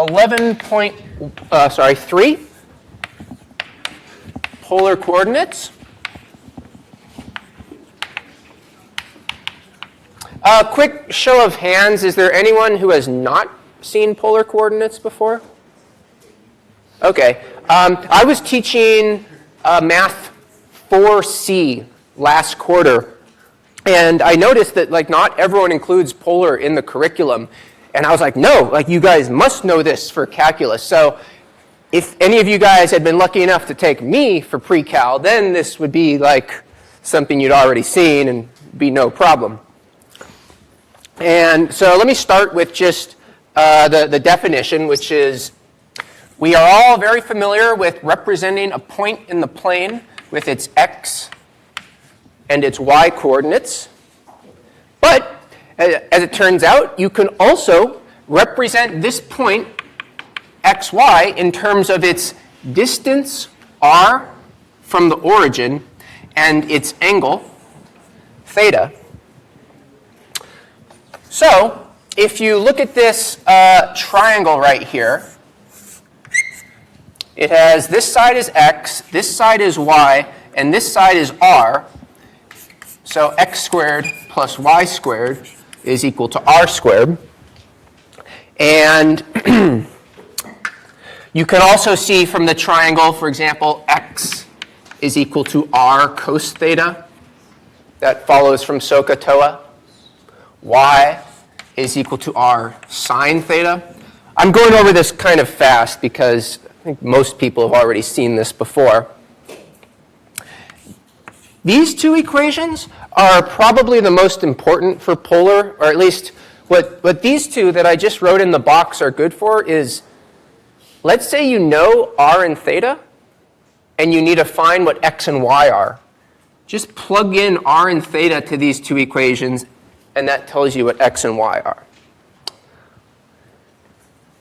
3 polar coordinates. Quick show of hands, is there anyone who has not seen polar coordinates before? Okay. I was teaching Math 4C last quarter, and I noticed that not everyone includes polar in the curriculum. And I was like, no, you guys must know this for calculus. So if any of you guys had been lucky enough to take me for pre-cal, then this would be something you'd already seen and be no problem. And so let me start with just the definition, which is we are all very familiar with representing a point in the plane with its x and its y coordinates. But as it turns out, you can also represent this point, xy, in terms of its distance, r, from the origin, and its angle, theta. So if you look at this triangle right here, it has this side is x, this side is y, and this side is r. So x squared plus y squared is equal to r squared. And you can also see from the triangle, for example, x is equal to r cos theta. That follows from SOHCAHTOA. Y is equal to r sine theta. I'm going over this kind of fast because I think most people have already seen this before. These two equations are probably the most important for polar, or at least what these two that I just wrote in the box are good for is, let's say you know r and theta, and you need to find what x and y are. Just plug in r and theta to these two equations, and that tells you what x and y are.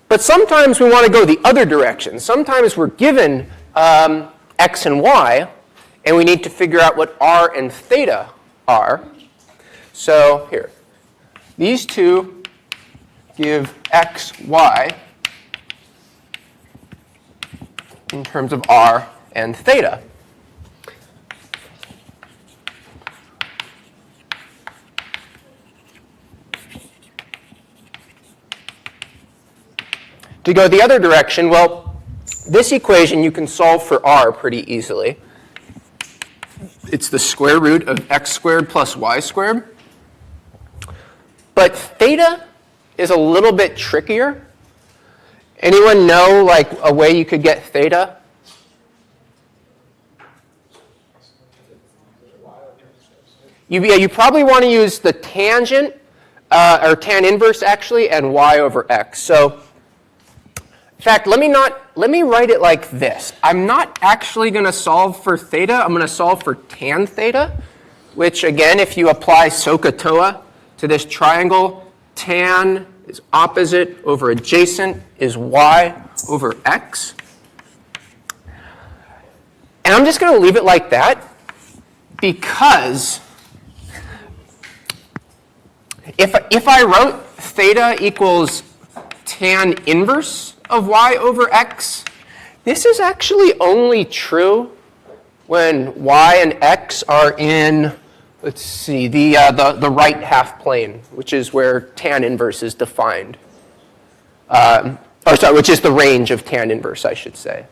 But sometimes we want to go the other direction. Sometimes we're given x and y, and we need to figure out what r and theta are. So here, these two give x, y in terms of r and theta. To go the other direction, well, this equation you can solve for r pretty easily. It's the square root of x squared plus y squared. But theta is a little bit trickier. Anyone know a way you could get theta? You probably want to use the tangent, or tan inverse actually, and y over x. So in fact, let me write it like this. I'm not actually going to solve for theta. I'm going to solve for tan theta, which again, if you apply SOHCAHTOA to this triangle, tan is opposite over adjacent is y over x. And I'm just going to leave it like that because if I wrote theta equals tan inverse of y over x, this is actually only true when y and x are in, let's see, the right half plane, which is where tan inverse is defined. Which is the range of tan inverse, I should say.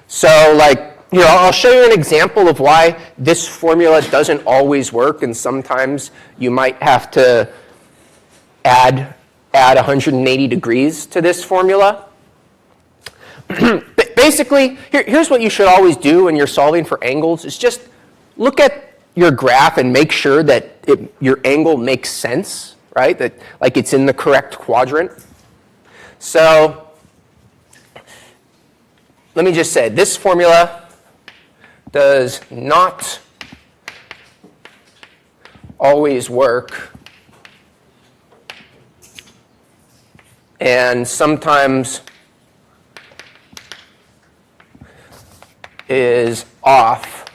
So I'll show you an example of why this formula doesn't always work, and sometimes you might have to add 180 degrees to this formula. Basically, here's what you should always do when you're solving for angles, is just look at your graph and make sure that your angle makes sense, right? That it's in the correct quadrant. So let me just say, this formula does not always work, and sometimes is off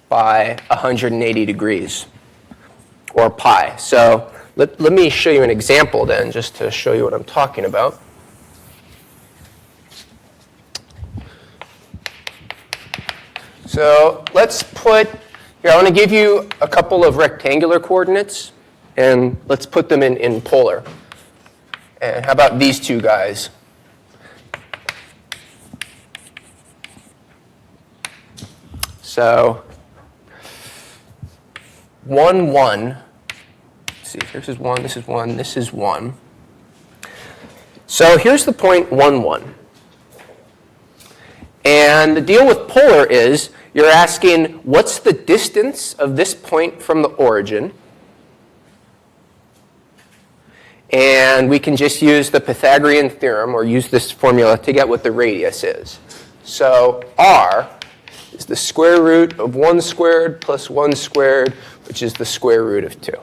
by 180 degrees, or pi. So let me show you an example then, just to show you what I'm talking about. So let's put, here I want to give you a couple of rectangular coordinates, and let's put them in polar. And how about these two guys? So 1, 1. Let's see, this is 1, this is 1, this is 1. So here's the point 1, 1. And the deal with polar is you're asking what's the distance of this point from the origin. And we can just use the Pythagorean theorem or use this formula to get what the radius is. So r is the square root of 1 squared plus 1 squared, which is the square root of 2.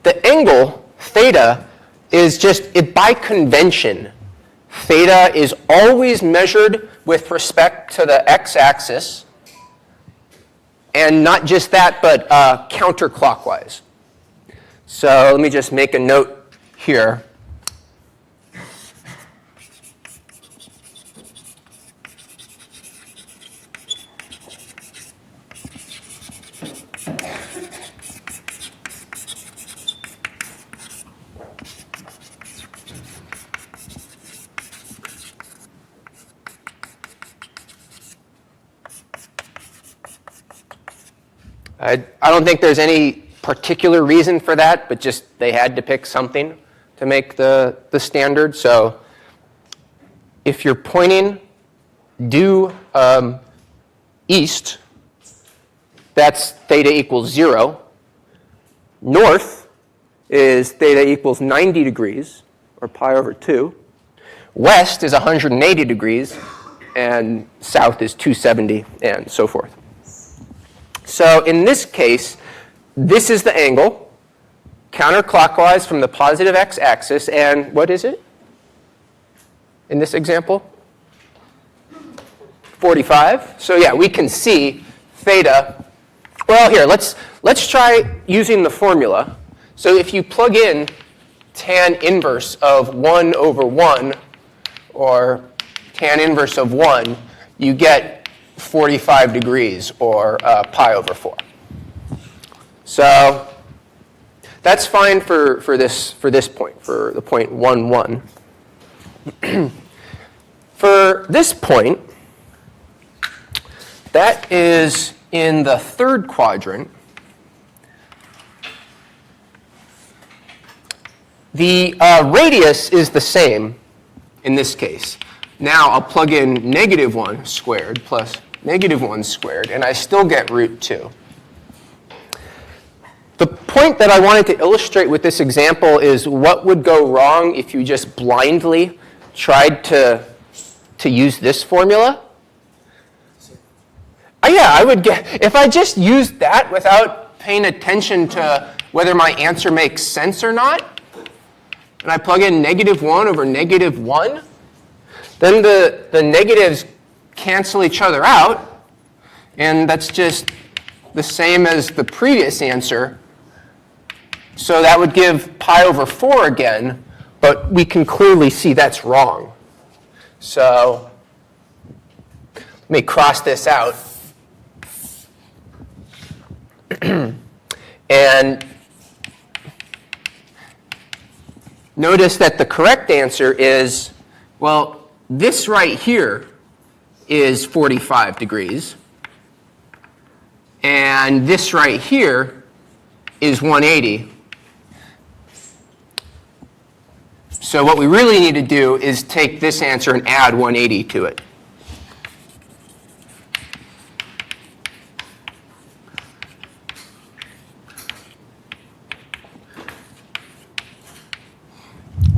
The angle, theta, is just, by convention, theta is always measured with respect to the x-axis, and not just that, but counterclockwise. So let me just make a note here. I don't think there's any particular reason for that, but just they had to pick something to make the standard. So if you're pointing due east, that's theta equals 0. North is theta equals 90 degrees, or pi over 2. West is 180 degrees, and south is 270, and so forth. So in this case, this is the angle, counterclockwise from the positive x-axis, and what is it in this example? 45. So yeah, we can see theta. Well, here, let's try using the formula. So if you plug in tan inverse of 1 over 1, or tan inverse of 1, you get 45 degrees, or pi over 4. So that's fine for this point, for the point 1, 1. For this point, that is in the third quadrant. The radius is the same in this case. Now I'll plug in -1 squared plus -1 squared, and I still get root 2. The point that I wanted to illustrate with this example is what would go wrong if you just blindly tried to use this formula. Yeah, I would get, if I just used that without paying attention to whether my answer makes sense or not, and I plug in -1 over -1, then the negatives cancel each other out, and that's just the same as the previous answer. So that would give pi over 4 again, but we can clearly see that's wrong. So let me cross this out. And notice that the correct answer is, well, this right here is 45 degrees. And this right here is 180. So what we really need to do is take this answer and add 180 to it.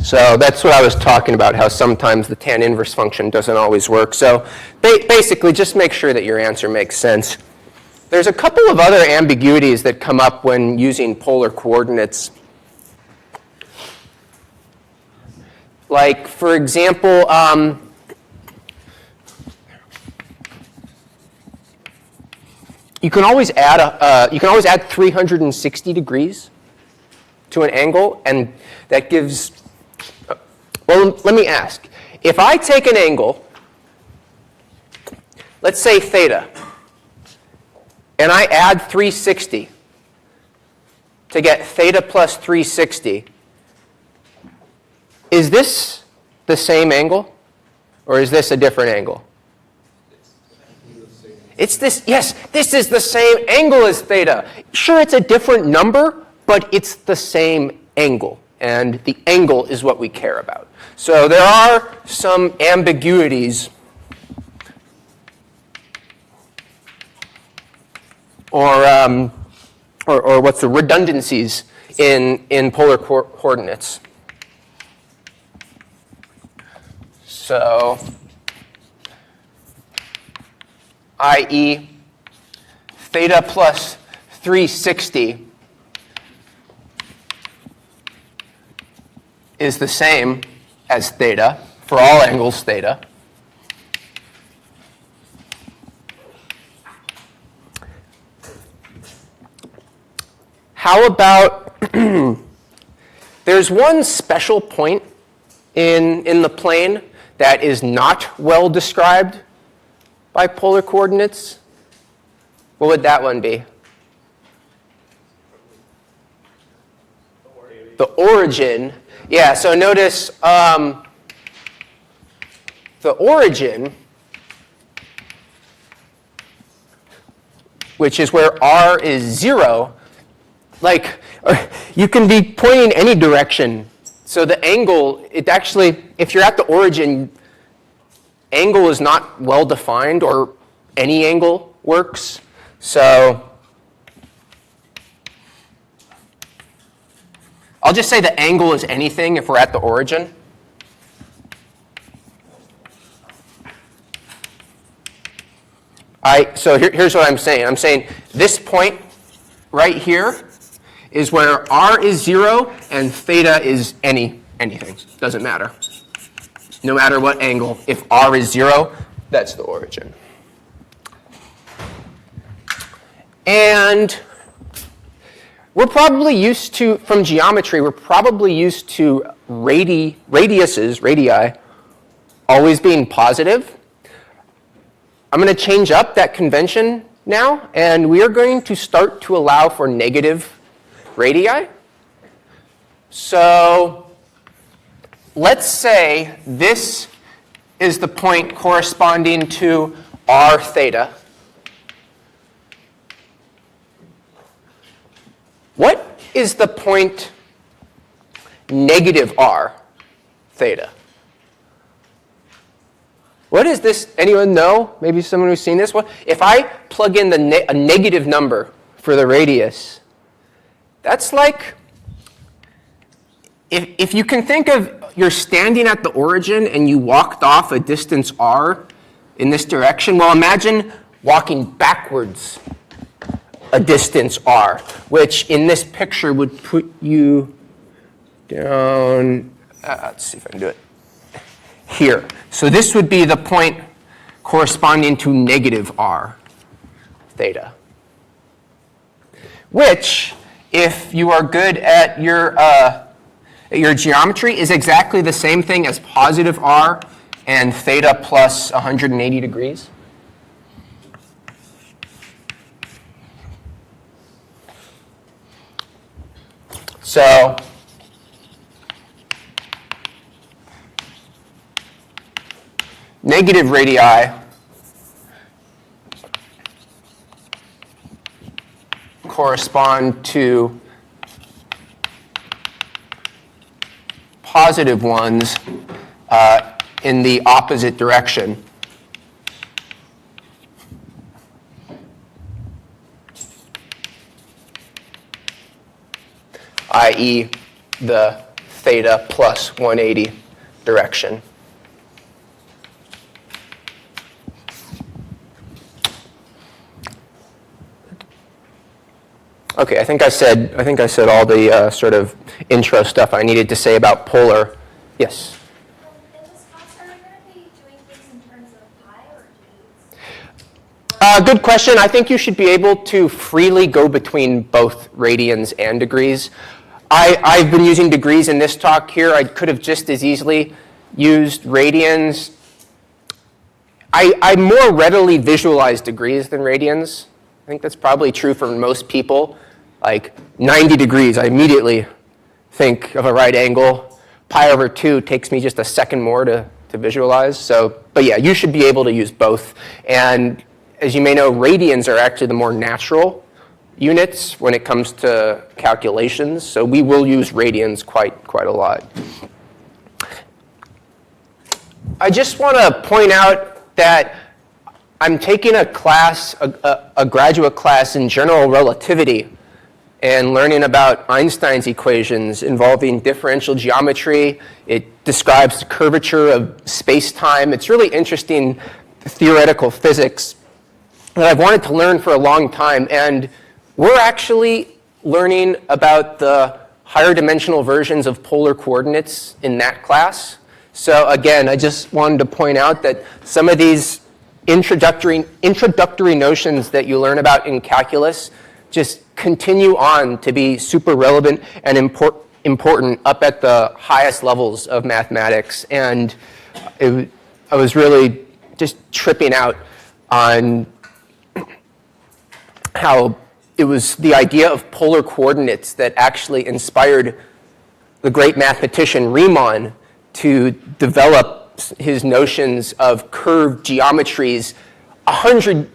So that's what I was talking about, how sometimes the tan inverse function doesn't always work. So basically, just make sure that your answer makes sense. There's a couple of other ambiguities that come up when using polar coordinates. Like, for example, you can always add 360 degrees to an angle, and that gives. Well, let me ask. If I take an angle, let's say theta, and I add 360 to get theta plus 360, is this the same angle, or is this a different angle? It's this, yes, this is the same angle as theta. Sure, it's a different number, but it's the same angle, and the angle is what we care about. So there are some ambiguities or what's the redundancies in polar coordinates. So, i.e., theta plus 360 is the same as theta for all angles theta. How about, there's one special point in the plane that is not well described by polar coordinates. What would that one be? The origin. Yeah, so notice the origin, which is where r is 0, like you can be pointing any direction. So the angle, it actually, if you're at the origin, angle is not well defined, or any angle works. So I'll just say the angle is anything if we're at the origin. So here's what I'm saying. I'm saying this point right here is where r is 0 and theta is anything. Doesn't matter. No matter what angle. If r is 0, that's the origin. And we're probably used to, from geometry, we're probably used to radii, always being positive. I'm going to change up that convention now, and we are going to start to allow for negative radii. So let's say this is the point corresponding to r theta. What is the point negative r theta? What is this? Anyone know? Maybe someone who's seen this one? If I plug in a negative number for the radius, that's like, if you can think of, you're standing at the origin and you walked off a distance r in this direction. Well, imagine walking backwards a distance r, which in this picture would put you down, let's see if I can do it, here. So this would be the point corresponding to negative r theta, which, if you are good at your geometry, is exactly the same thing as positive r and theta plus 180 degrees. So negative radii correspond to positive ones in the opposite direction. I.e. the theta plus 180 direction. Okay, I think I said all the sort of intro stuff I needed to say about polar. Yes. In this class, are we going to be doing things in terms of pi or degrees? Good question. I think you should be able to freely go between both radians and degrees. I've been using degrees in this talk here. I could have just as easily used radians. I more readily visualize degrees than radians. I think that's probably true for most people. Like 90 degrees, I immediately think of a right angle. Pi over 2 takes me just a second more to visualize. So, but yeah, you should be able to use both. And as you may know, radians are actually the more natural units when it comes to calculations. So we will use radians quite a lot. I just want to point out that I'm taking a class, a graduate class in general relativity and learning about Einstein's equations involving differential geometry. It describes the curvature of space-time. It's really interesting theoretical physics that I've wanted to learn for a long time. And we're actually learning about the higher dimensional versions of polar coordinates in that class. So again, I just wanted to point out that some of these introductory notions that you learn about in calculus just continue on to be super relevant and important up at the highest levels of mathematics. And I was really just tripping out on how it was the idea of polar coordinates that actually inspired the great mathematician Riemann to develop his notions of curved geometries 100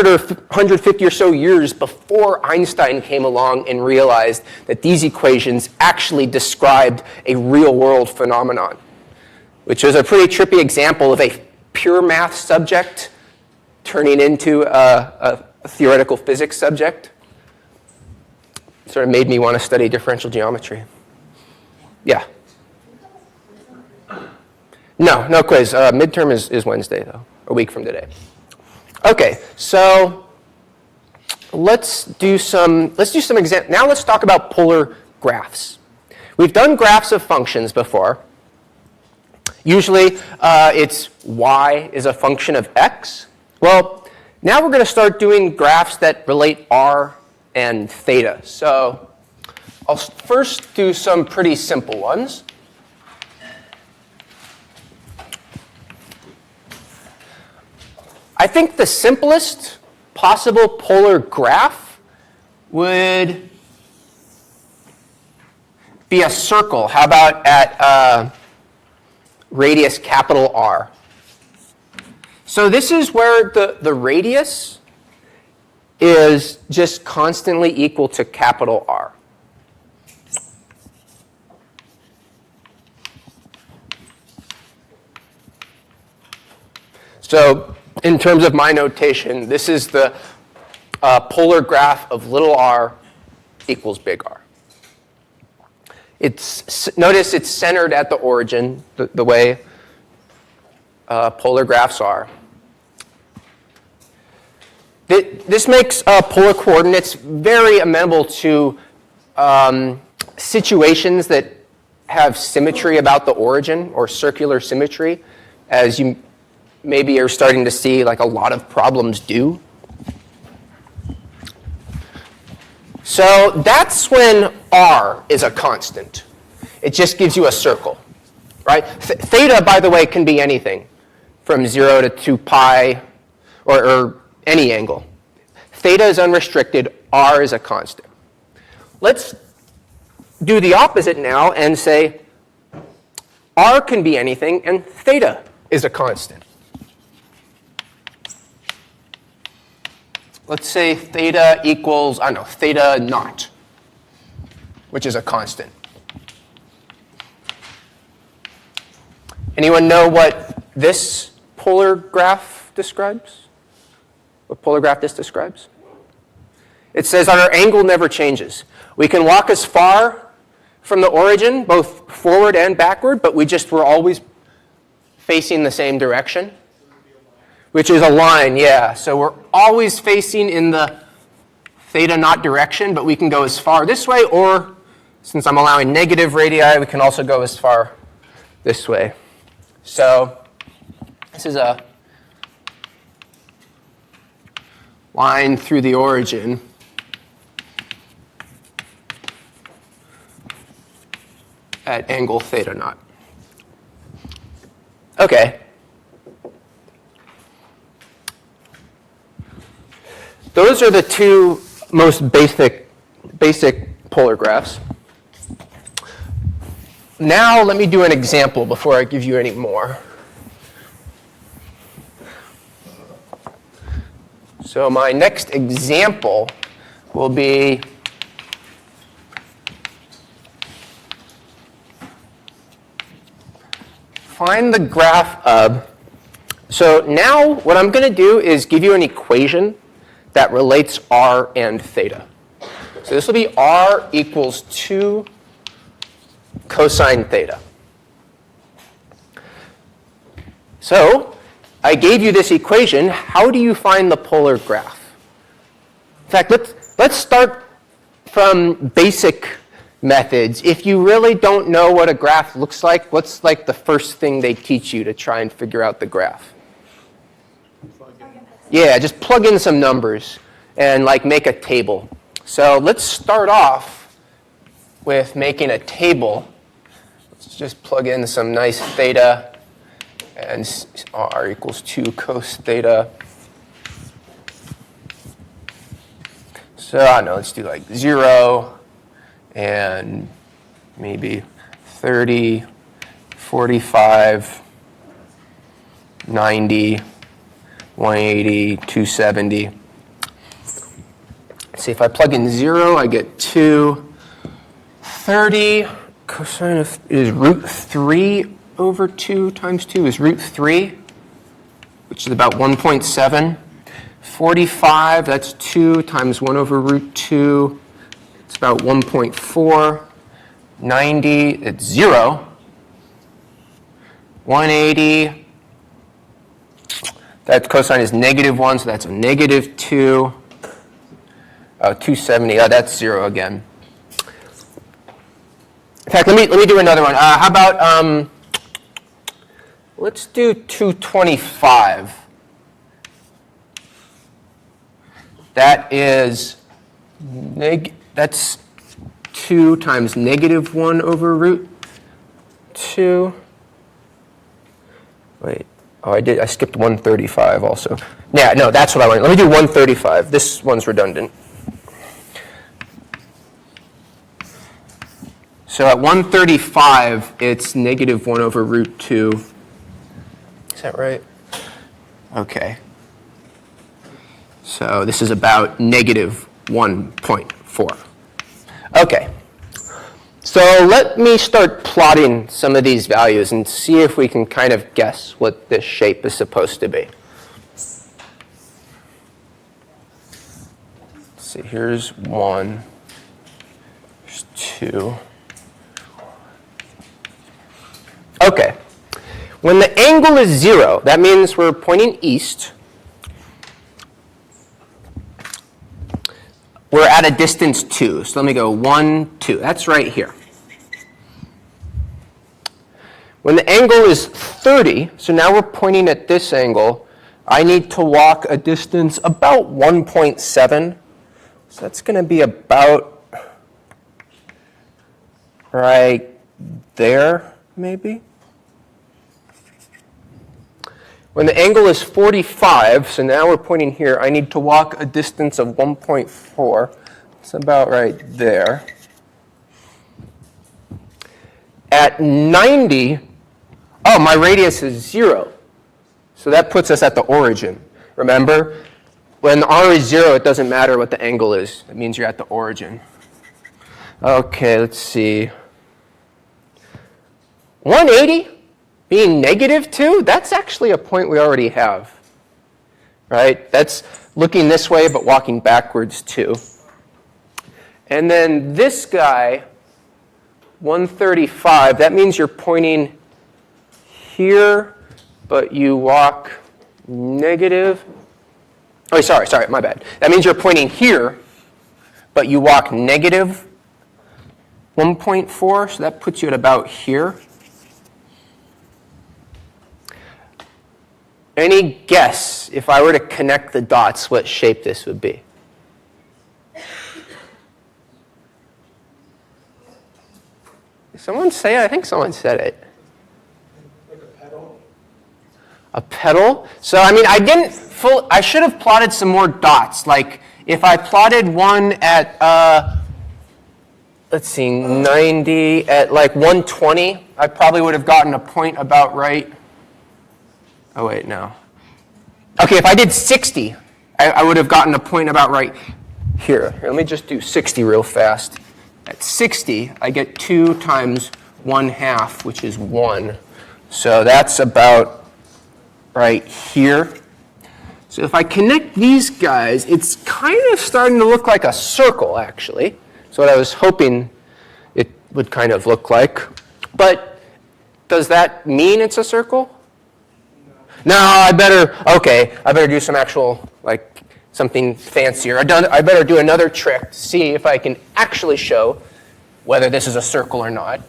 or 150 or so years before Einstein came along and realized that these equations actually described a real-world phenomenon, which was a pretty trippy example of a pure math subject turning into a theoretical physics subject. Sort of made me want to study differential geometry. Yeah. No quiz. Midterm is Wednesday, though, a week from today. Okay, so let's do some examples. Now let's talk about polar graphs. We've done graphs of functions before. Usually it's y is a function of x. Well, now we're going to start doing graphs that relate r and theta. So I'll first do some pretty simple ones. I think the simplest possible polar graph would be a circle. How about at radius capital R? So this is where the radius is just constantly equal to capital R. So in terms of my notation, this is the polar graph of little r equals big R. Notice it's centered at the origin, the way polar graphs are. This makes polar coordinates very amenable to situations that have symmetry about the origin or circular symmetry, as you maybe you're starting to see like a lot of problems do. So that's when r is a constant. It just gives you a circle, right? Theta, by the way, can be anything from 0 to 2 pi or any angle. Theta is unrestricted, r is a constant. Let's do the opposite now and say r can be anything and theta is a constant. Let's say theta equals, I don't know, theta naught, which is a constant. Anyone know what this polar graph describes? What polar graph this describes? It says our angle never changes. We can walk as far from the origin, both forward and backward, but we're always facing the same direction. Which is a line, yeah. So we're always facing in the theta naught direction, but we can go as far this way, or since I'm allowing negative radii, we can also go as far this way. So this is a line through the origin. At angle theta naught. Okay. those are the two most basic polar graphs. Now let me do an example before I give you any more. So my next example will be find the graph of. So now what I'm going to do is give you an equation that relates r and theta. So this will be r equals 2 cosine theta. So I gave you this equation. How do you find the polar graph? In fact, let's start from basic methods. If you really don't know what a graph looks like, what's like the first thing they teach you to try and figure out the graph? Yeah, just plug in some numbers and like make a table. So let's start off with making a table. Let's just plug in some nice theta and r equals 2 cos theta. So I don't know, let's do like 0 and maybe 30, 45, 90, 180, 270. Let's see, if I plug in 0, I get 2. 30 cosine of is root 3 over 2 times 2 is root 3, which is about 1.7. 45, that's 2 times 1 over root 2. It's about 1.4. 90, it's 0. 180, that cosine is -1, so that's a -2. 270, that's 0 again. In fact, let me do another one. How about, let's do 225. That is, that's 2 times -1 over root 2. Wait, oh, I skipped 135 also. Yeah, no, that's what I want. Let me do 135. This one's redundant. So at 135, it's -1 over root 2. Is that right? Okay. So this is about -1.4. Okay. So let me start plotting some of these values and see if we can kind of guess what this shape is supposed to be. Let's see, here's 1, here's 2. Okay. When the angle is 0, that means we're pointing east. We're at a distance 2. So let me go 1, 2. That's right here. When the angle is 30, so now we're pointing at this angle, I need to walk a distance about 1.7. So that's going to be about right there, maybe. When the angle is 45, so now we're pointing here, I need to walk a distance of 1.4. It's about right there. At 90, oh, my radius is 0. So that puts us at the origin. Remember, when r is 0, it doesn't matter what the angle is. It means you're at the origin. Okay, let's see. 180? Being -2, that's actually a point we already have, right? That's looking this way but walking backwards too. And then this guy, 135, that means you're pointing here, but you walk negative. Oh, sorry, my bad. That means you're pointing here, but you walk negative 1.4, so that puts you at about here. Any guess, if I were to connect the dots, what shape this would be? Did someone say it? I think someone said it. Like a petal? A petal? So, I mean, I should have plotted some more dots. Like, if I plotted one at, let's see, 90 at like 120, I probably would have gotten a point about right. Oh, wait, no. Okay, if I did 60, I would have gotten a point about right here. Here, let me just do 60 real fast. At 60, I get 2 times 1/2, which is 1. So that's about right here. So if I connect these guys, it's kind of starting to look like a circle, actually. That's what I was hoping it would kind of look like. But does that mean it's a circle? No, I better do some actual, like, something fancier. I better do another trick to see if I can actually show whether this is a circle or not.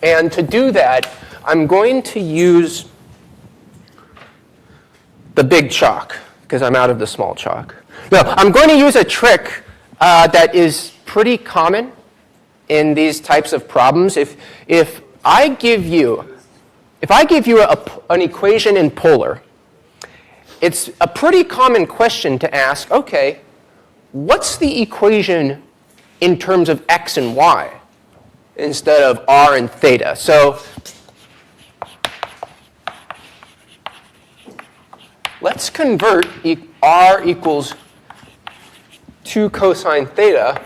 And to do that, I'm going to use the big chalk, because I'm out of the small chalk. No, I'm going to use a trick that is pretty common in these types of problems. If I give you an equation in polar, it's a pretty common question to ask, okay, what's the equation in terms of x and y instead of r and theta? So let's convert r equals 2 cosine theta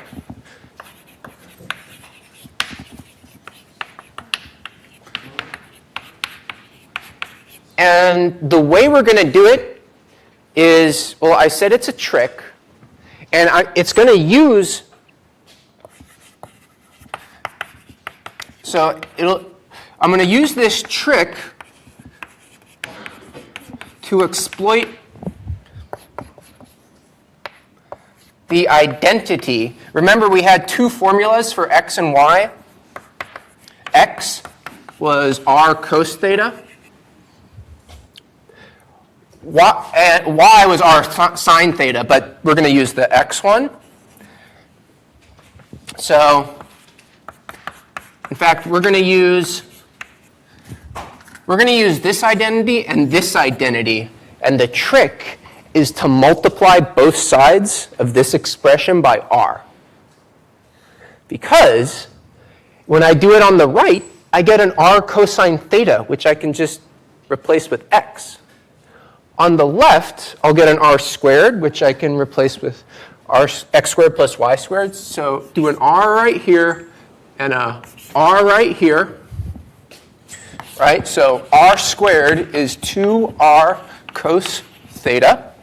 and the way we're going to do it is, well, I said it's a trick, and it's going to use, I'm going to use this trick to exploit the identity. Remember, we had 2 formulas for x and y. X was r cos theta. Y was r sine theta, but we're going to use the x one. So, in fact, we're going to use this identity and this identity, and the trick is to multiply both sides of this expression by r. Because when I do it on the right, I get an r cosine theta, which I can just replace with x. On the left, I'll get an r squared, which I can replace with x squared plus y squared. So do an r right here and a r right here. Right? So r squared is 2r cos theta.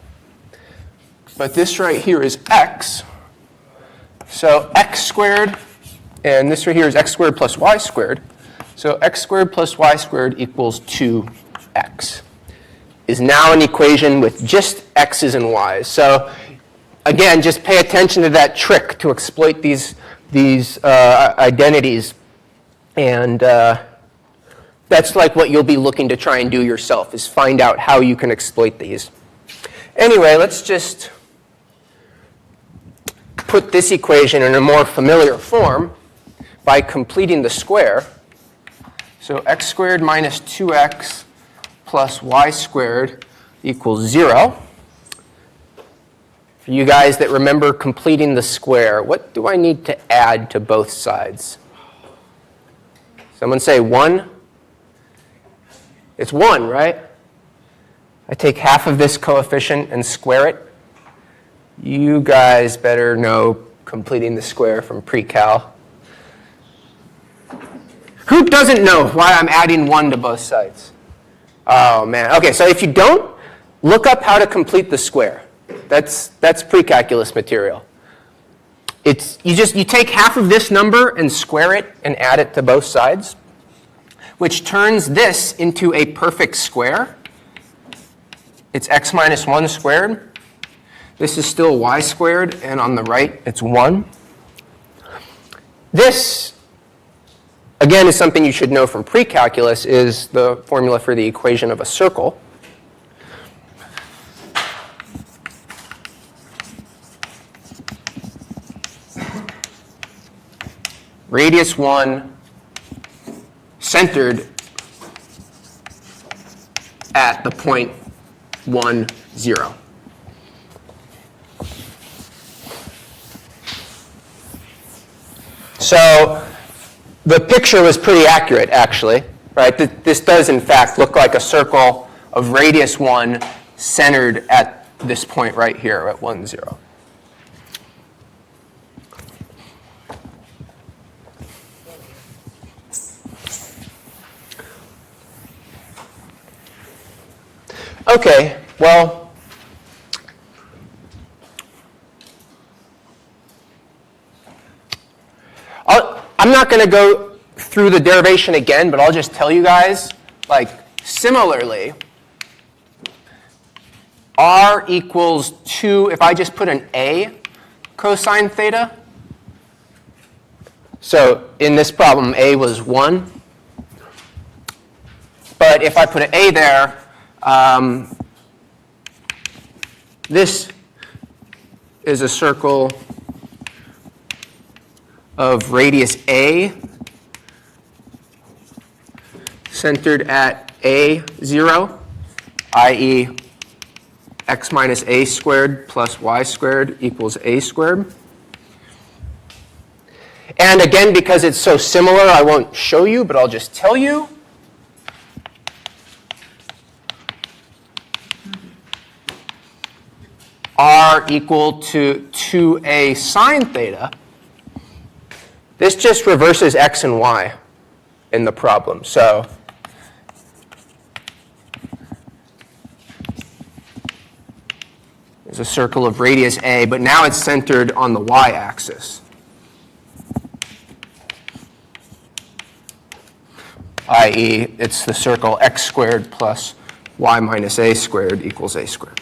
But this right here is x. So x squared, and this right here is x squared plus y squared. So x squared plus y squared equals 2x. Is now an equation with just x's and y's. So again, just pay attention to that trick to exploit these identities. And that's like what you'll be looking to try and do yourself, is find out how you can exploit these. Anyway, let's just put this equation in a more familiar form by completing the square. So x squared minus 2x plus y squared equals 0. For you guys that remember completing the square, what do I need to add to both sides? Someone say 1? It's 1, right? I take half of this coefficient and square it. You guys better know completing the square from pre-cal. Who doesn't know why I'm adding 1 to both sides? Oh, man. Okay, so if you don't, look up how to complete the square. That's pre-calculus material. You take half of this number and square it and add it to both sides, which turns this into a perfect square. It's x minus 1 squared. This is still y squared, and on the right, it's 1. This, again, is something you should know from pre-calculus, is the formula for the equation of a circle. Radius 1, centered at the point 1, 0. So the picture was pretty accurate, actually, right? This does, in fact, look like a circle of radius 1 centered at this point right here at 1, 0. Okay, well, I'm not going to go through the derivation again, but I'll just tell you guys, like, similarly, r equals 2, if I just put an a cosine theta. So in this problem, a was 1. But if I put an a there, this is a circle of radius a centered at a0, i.e. x minus a squared plus y squared equals a squared. And again, because it's so similar, I won't show you, but I'll just tell you. R equal to 2a sine theta. This just reverses x and y in the problem. So there's a circle of radius a, but now it's centered on the y-axis, i.e. it's the circle x squared plus y minus a squared equals a squared.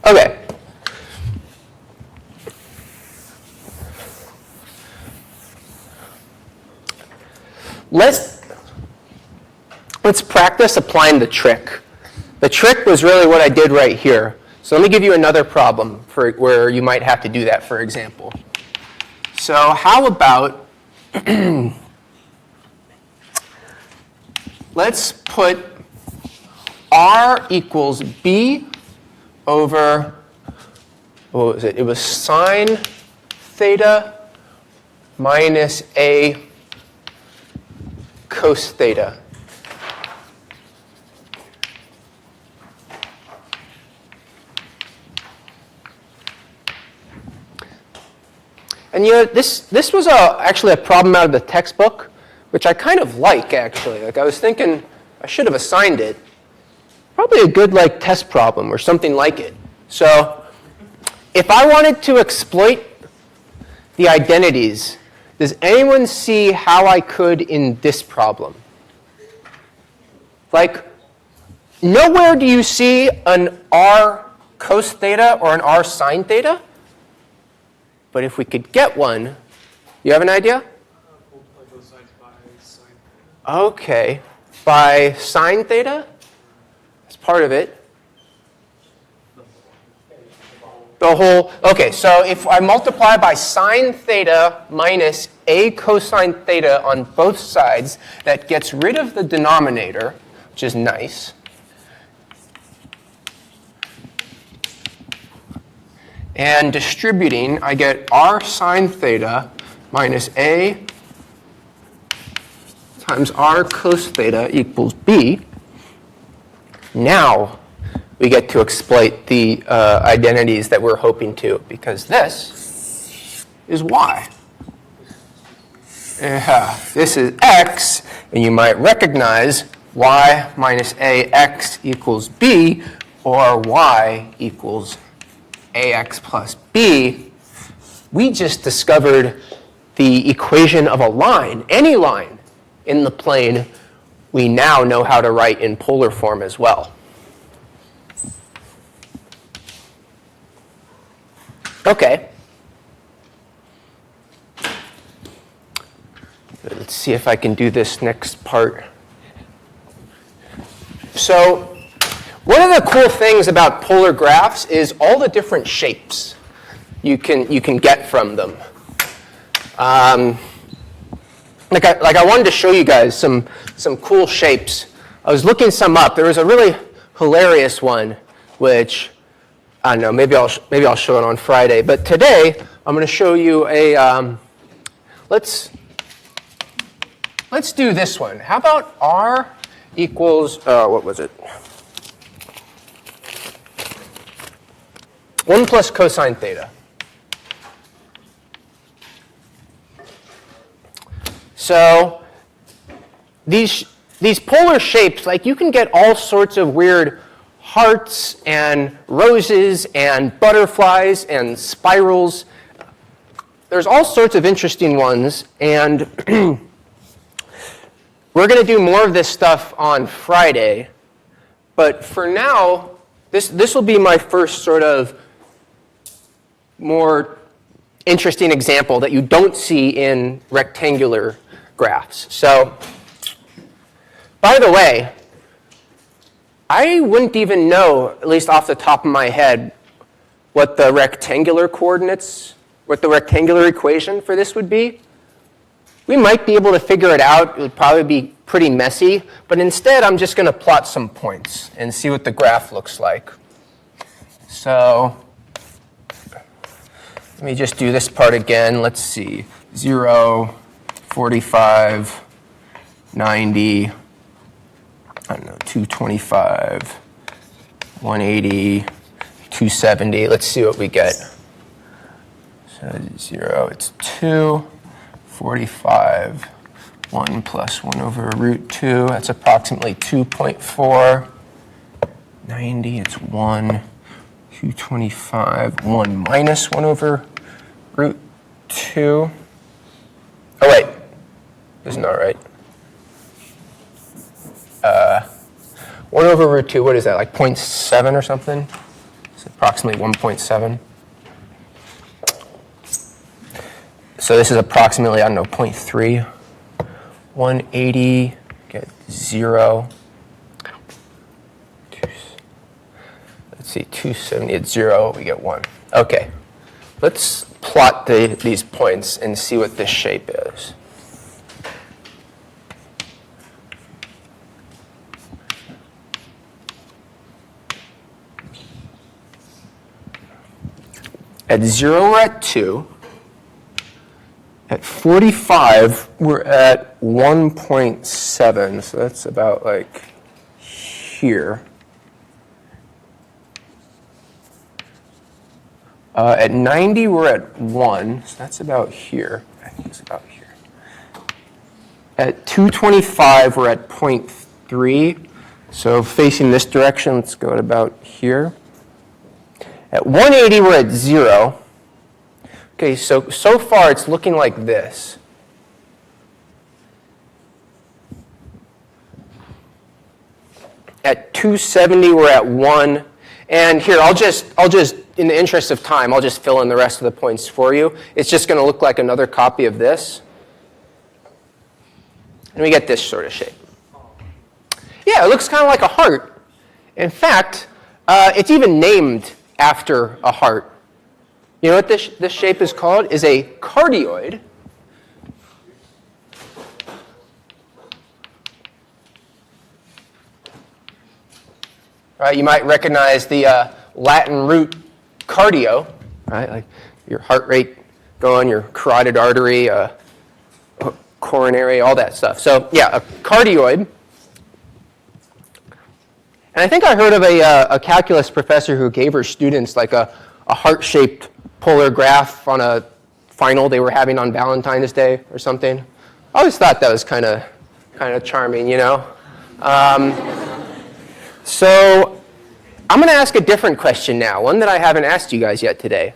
Okay. Let's practice applying the trick. The trick was really what I did right here. So let me give you another problem for where you might have to do that, for example. So how about let's put r equals b over, what was it? It was sine theta minus a cos theta. And you know, this was actually a problem out of the textbook, which I kind of like, actually. Like, I was thinking I should have assigned it. Probably a good like test problem or something like it. So if I wanted to exploit the identities, does anyone see how I could in this problem? Like, nowhere do you see an r cos theta or an r sine theta. But if we could get one, you have an idea? Multiply both sides by sine theta. Okay, by sine theta? That's part of it. The whole, okay, so if I multiply by sine theta minus a cosine theta on both sides, that gets rid of the denominator, which is nice. And distributing, I get r sine theta minus a times r cos theta equals b. Now we get to exploit the identities that we're hoping to, because this is y. This is x, and you might recognize y minus ax equals b, or y equals ax plus b. We just discovered the equation of a line, any line in the plane. We now know how to write in polar form as well. Okay. Let's see if I can do this next part. So one of the cool things about polar graphs is all the different shapes you can get from them. Like I wanted to show you guys some cool shapes. I was looking some up. There was a really hilarious one, which I don't know. Maybe I'll show it on Friday. But today I'm going to show you a, let's do this one. How about r equals, what was it? 1 plus cosine theta. So these polar shapes, like you can get all sorts of weird hearts and roses and butterflies and spirals. There's all sorts of interesting ones, and we're going to do more of this stuff on Friday. But for now, this will be my first sort of more interesting example that you don't see in rectangular graphs. So, by the way, I wouldn't even know, at least off the top of my head, what the rectangular coordinates, what the rectangular equation for this would be. We might be able to figure it out. It would probably be pretty messy. But instead, I'm just going to plot some points and see what the graph looks like. So let me just do this part again. Let's see. 0, 45, 90, I don't know, 225, 180, 270. Let's see what we get. So 0, it's 2, 45, 1 plus 1 over root 2. That's approximately 2.4. 90, it's 1. 225, 1 minus 1 over root 2. Oh, wait. Isn't that right? 1 over root 2, what is that, like 0.7 or something? It's approximately 1.7. So this is approximately, I don't know, 0.3. 180, get 0. Let's see, 270 at 0, we get 1. Okay, let's plot these points and see what this shape is. At 0, we're at 2. At 45, we're at 1.7, so that's about like here. At 90, we're at 1, so that's about here. I think it's about here. At 225, we're at 0.3, so facing this direction, let's go at about here. At 180, we're at 0. Okay, so far it's looking like this. At 270, we're at 1. And here, I'll just, in the interest of time, I'll just fill in the rest of the points for you. It's just going to look like another copy of this. And we get this sort of shape. Yeah, it looks kind of like a heart. In fact, it's even named after a heart. You know what this shape is called? Is a cardioid. Right, you might recognize the Latin root cardio, right? Like your heart rate going, your carotid artery, coronary, all that stuff. So yeah, a cardioid. And I think I heard of a calculus professor who gave her students like a heart-shaped polar graph on a final they were having on Valentine's Day or something. I always thought that was kind of charming, you know. So I'm going to ask a different question now, one that I haven't asked you guys yet today.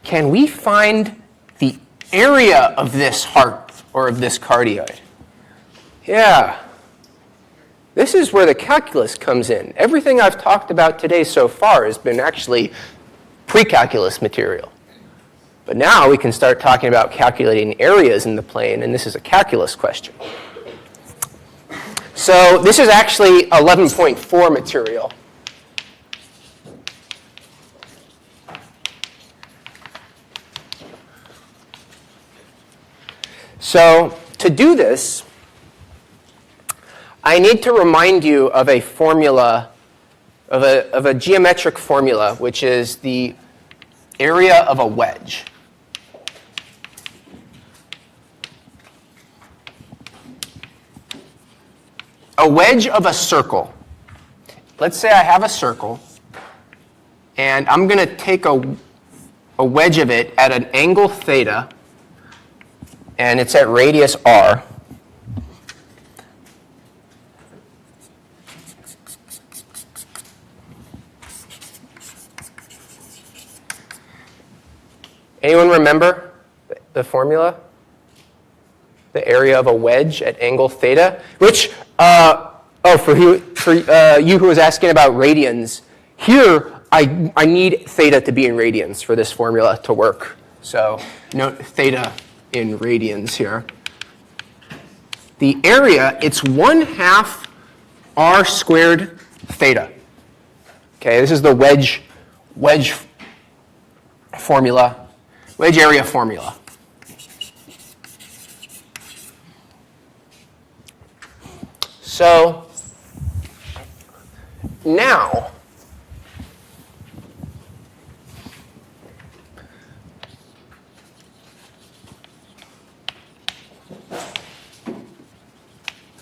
Can we find the area of this heart or of this cardioid? Yeah. This is where the calculus comes in. Everything I've talked about today so far has been actually pre-calculus material. But now we can start talking about calculating areas in the plane, and this is a calculus question. So this is actually 11.4 material. So to do this, I need to remind you of a formula, of a geometric formula, which is the area of a wedge. A wedge of a circle. Let's say I have a circle, and I'm going to take a wedge of it at an angle theta, and it's at radius r. Anyone remember the formula? The area of a wedge at angle theta? Which, for you who was asking about radians, here I need theta to be in radians for this formula to work. So note theta in radians here. The area, it's 1/2 r squared theta. Okay, this is the wedge formula, wedge area formula. So now,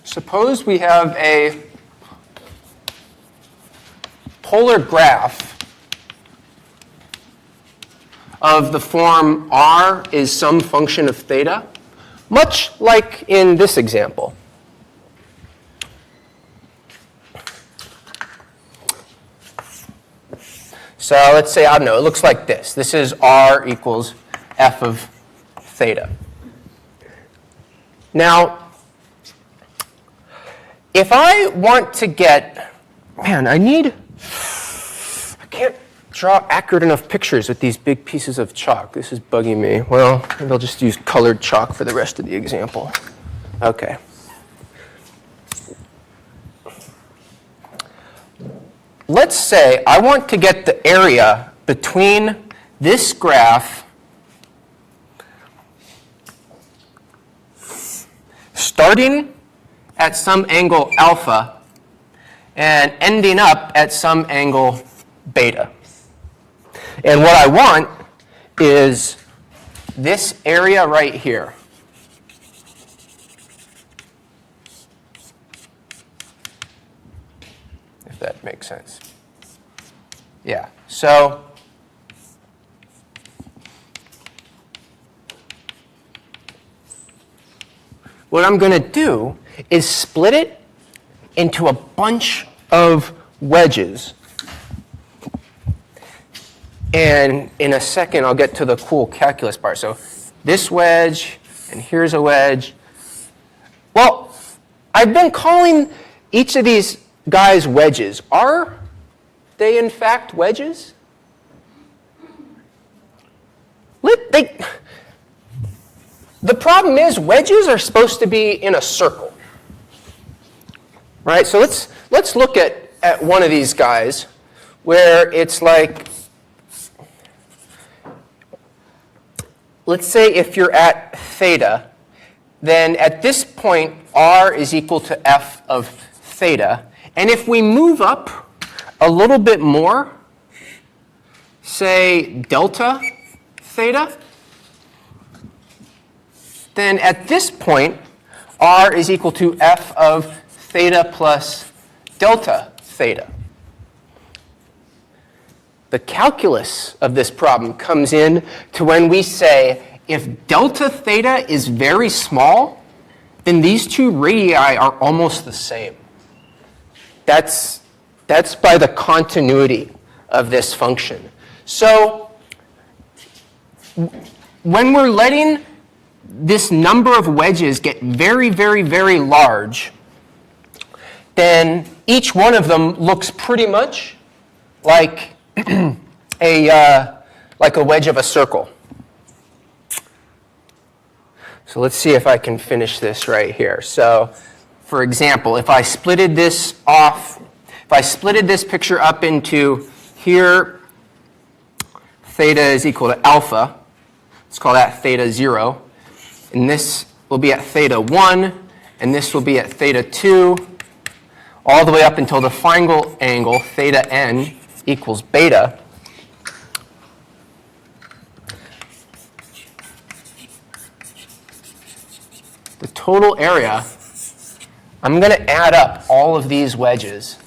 suppose we have a polar graph of the form r is some function of theta, much like in this example. So let's say, I don't know, it looks like this. This is r equals f of theta. Now, if I want to get, I can't draw accurate enough pictures with these big pieces of chalk. This is bugging me. Well, maybe I'll just use colored chalk for the rest of the example. Okay. Let's say I want to get the area between this graph starting at some angle alpha and ending up at some angle beta. And what I want is this area right here. If that makes sense. Yeah, so what I'm going to do is split it into a bunch of wedges. And in a second, I'll get to the cool calculus part. So this wedge, and here's a wedge. Well, I've been calling each of these guys wedges. Are they in fact wedges? The problem is wedges are supposed to be in a circle. Right? So let's look at one of these guys where it's like, let's say if you're at theta, then at this point r is equal to f of theta. And if we move up a little bit more, say delta theta, then at this point r is equal to f of theta plus delta theta. The calculus of this problem comes in to when we say if delta theta is very small, then these two radii are almost the same. That's by the continuity of this function. So when we're letting this number of wedges get very, very, very large, then each one of them looks pretty much like a wedge of a circle. So let's see if I can finish this right here. So for example, if I splitted this picture up into here, theta is equal to alpha. Let's call that theta 0. And this will be at theta 1, and this will be at theta 2, all the way up until the final angle, theta n, equals beta. total area, I'm going to add up all of these wedges.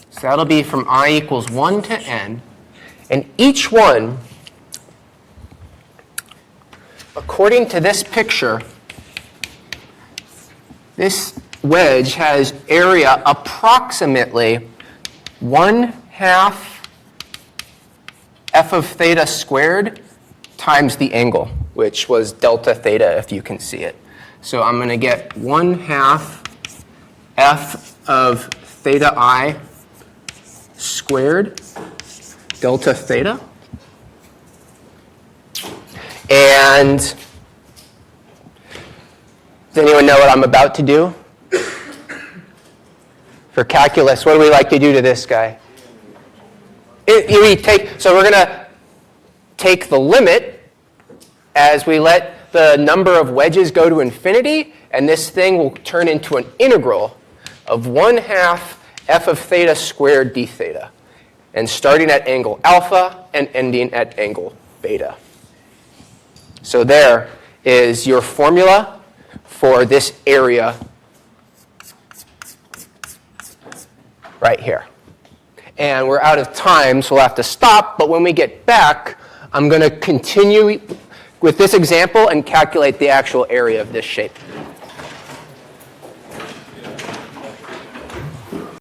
So that'll be from I equals 1 to n. And each one, according to this picture, this wedge has area approximately 1/2 f of theta squared times the angle, which was delta theta, if you can see it. So I'm going to get 1/2 f of theta I squared delta theta. And does anyone know what I'm about to do? For calculus, what do we like to do to this guy? So we're going to take the limit as we let the number of wedges go to infinity, and this thing will turn into an integral of 1/2 f of theta squared d theta, and starting at angle alpha and ending at angle beta. So there is your formula for this area right here. And we're out of time, so we'll have to stop. But when we get back, I'm going to continue with this example and calculate the actual area of this shape.